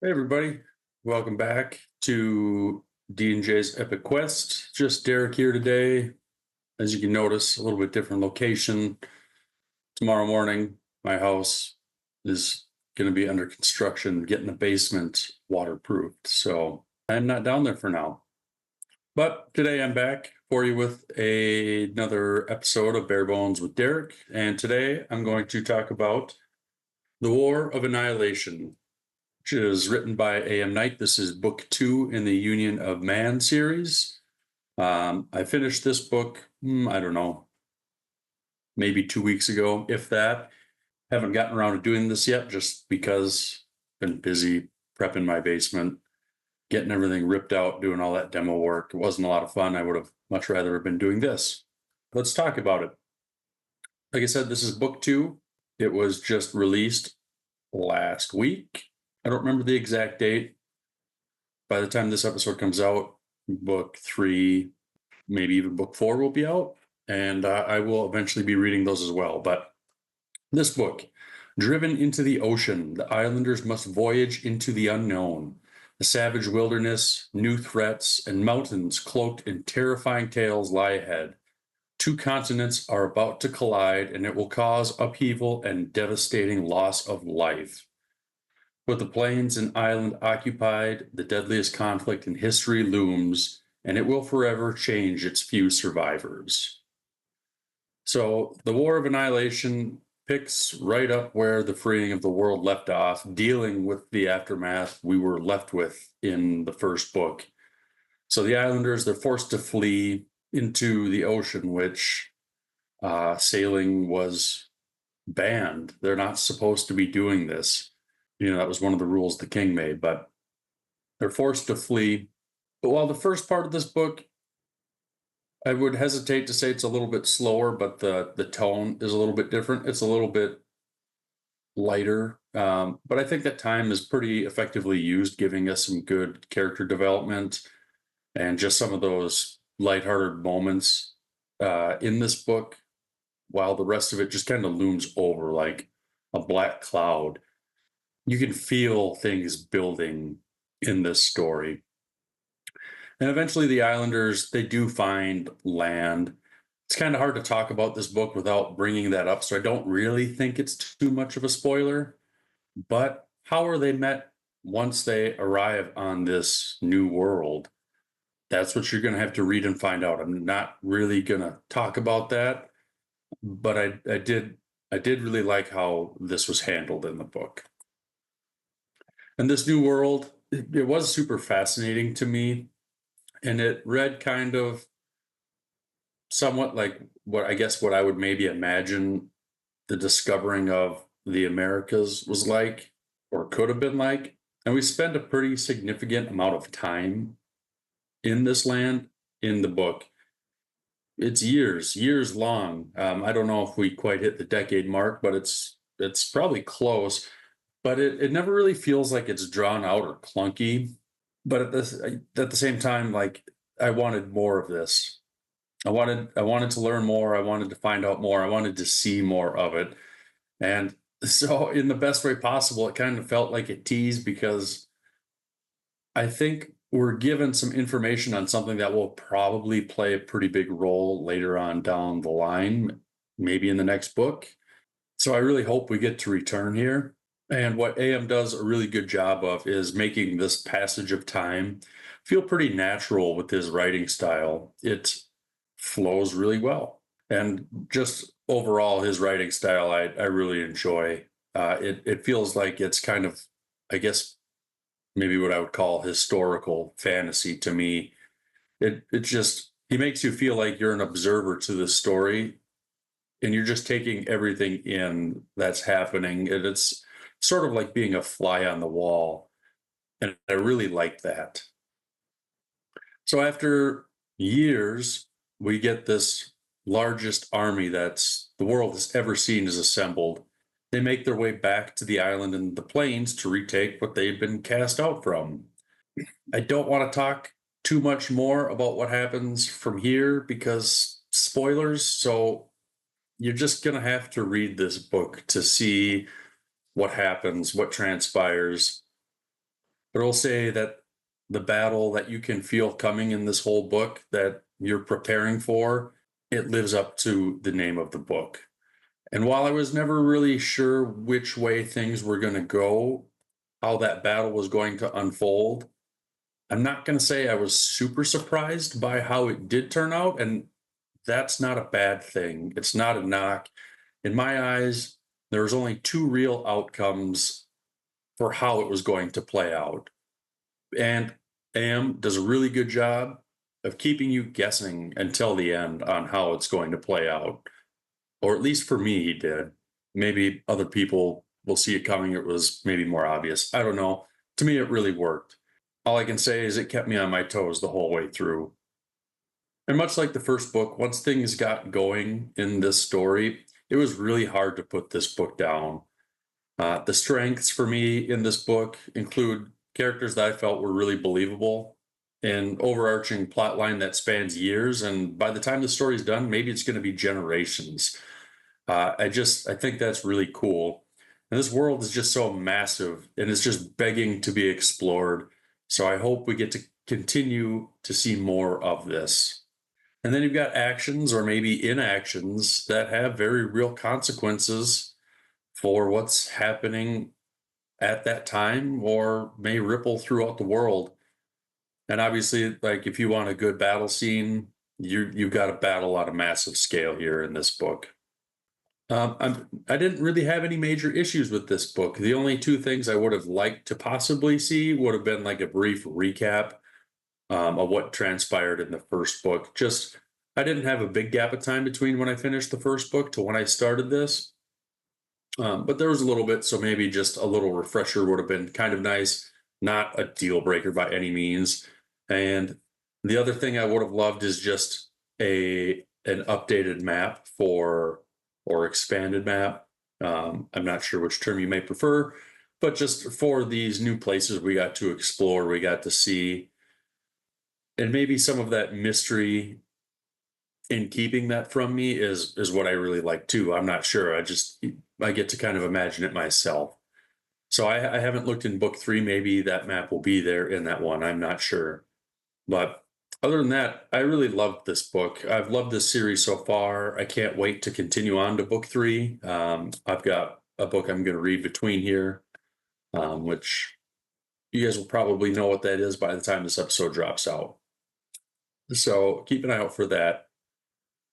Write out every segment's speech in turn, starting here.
Hey everybody, welcome back to D&J's Epic Quest. Just Derek here today. As you can notice, a little bit different location. Tomorrow morning, my house is going to be under construction, getting the basement waterproofed. So I'm not down there for now. But today I'm back for you with another episode of BareBones with Derek. And today I'm going to talk about The War of Annihilation, which is written by A.M. Knight. This is book 2 in the Union of Man series. I finished this book, I don't know, maybe 2 weeks ago, if that. Haven't gotten around to doing this yet just because I've been busy prepping my basement, getting everything ripped out, doing all that demo work. It wasn't a lot of fun. I would have much rather have been doing this. Let's talk about it. Like I said, this is book 2. It was just released last week. I don't remember the exact date. By the time this episode comes out, book 3, maybe even book 4 will be out, and I will eventually be reading those as well. But this book, driven into the ocean, the islanders must voyage into the unknown. A savage wilderness, new threats, and mountains cloaked in terrifying tales lie ahead. 2 continents are about to collide, and it will cause upheaval and devastating loss of life. With the plains and island occupied, the deadliest conflict in history looms, and it will forever change its few survivors. So, the War of Annihilation picks right up where the freeing of the world left off, dealing with the aftermath we were left with in the first book. So, the islanders, they're forced to flee into the ocean, which sailing was banned. They're not supposed to be doing this. That was one of the rules the king made, but they're forced to flee. But while the first part of this book, I would hesitate to say it's a little bit slower, but the tone is a little bit different. It's a little bit lighter. But I think that time is pretty effectively used, giving us some good character development and just some of those lighthearted moments in this book, while the rest of it just kind of looms over like a black cloud. You can feel things building in this story. And eventually the Islanders, they do find land. It's kind of hard to talk about this book without bringing that up, so I don't really think it's too much of a spoiler. But how are they met once they arrive on this new world? That's what you're going to have to read and find out. I'm not really going to talk about that, but I did really like how this was handled in the book. And this new world, it was super fascinating to me. And it read kind of somewhat like what I would maybe imagine the discovering of the Americas was like, or could have been like. And we spend a pretty significant amount of time in this land in the book. It's years long. I don't know if we quite hit the decade mark, but it's probably close. But it never really feels like it's drawn out or clunky. But at the same time, like I wanted more of this. I wanted to learn more. I wanted to find out more. I wanted to see more of it. And so in the best way possible, it kind of felt like it teased, because I think we're given some information on something that will probably play a pretty big role later on down the line, maybe in the next book. So I really hope we get to return here. And what AM does a really good job of is making this passage of time feel pretty natural with his writing style. It flows really well. And just overall, his writing style, I really enjoy. It feels like it's kind of, I guess, maybe what I would call historical fantasy to me. He makes you feel like you're an observer to the story, and you're just taking everything in that's happening. And it's sort of like being a fly on the wall. And I really like that. So after years, we get this largest army that's the world has ever seen is assembled. They make their way back to the island in the plains to retake what they've been cast out from. I don't want to talk too much more about what happens from here because spoilers. So you're just going to have to read this book to see what happens, what transpires. But I'll say that the battle that you can feel coming in this whole book that you're preparing for, it lives up to the name of the book. And while I was never really sure which way things were going to go, how that battle was going to unfold, I'm not going to say I was super surprised by how it did turn out. And that's not a bad thing. It's not a knock. In my eyes, there was only two real outcomes for how it was going to play out. And Am does a really good job of keeping you guessing until the end on how it's going to play out. Or at least for me, he did. Maybe other people will see it coming. It was maybe more obvious. I don't know. To me, it really worked. All I can say is it kept me on my toes the whole way through. And much like the first book, once things got going in this story, it was really hard to put this book down. The strengths for me in this book include characters that I felt were really believable, an overarching plot line that spans years, and by the time the story's done, maybe it's going to be generations. I think that's really cool. And this world is just so massive and it's just begging to be explored. So I hope we get to continue to see more of this. And then you've got actions or maybe inactions that have very real consequences for what's happening at that time or may ripple throughout the world. And obviously, like if you want a good battle scene, you've got a battle on a massive scale here in this book. I didn't really have any major issues with this book. The only two things I would have liked to possibly see would have been like a brief recap of what transpired in the first book. Just, I didn't have a big gap of time between when I finished the first book to when I started this. But there was a little bit, so maybe just a little refresher would have been kind of nice. Not a deal breaker by any means. And the other thing I would have loved is just an updated map or expanded map. I'm not sure which term you may prefer, but just for these new places we got to explore, we got to see, and maybe some of that mystery in keeping that from me is what I really like too. I'm not sure. I get to kind of imagine it myself. So I haven't looked in book 3. Maybe that map will be there in that one. I'm not sure. But other than that, I really loved this book. I've loved this series so far. I can't wait to continue on to book 3. I've got a book I'm going to read between here, which you guys will probably know what that is by the time this episode drops out. So keep an eye out for that.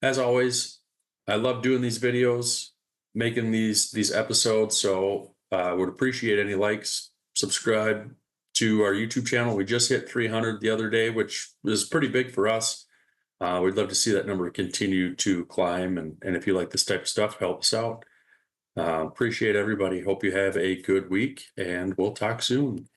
As always, I love doing these videos, making these episodes. So I would appreciate any likes, subscribe to our YouTube channel. We just hit 300 the other day, which is pretty big for us. We'd love to see that number continue to climb. And if you like this type of stuff, help us out. Appreciate everybody. Hope you have a good week, and we'll talk soon.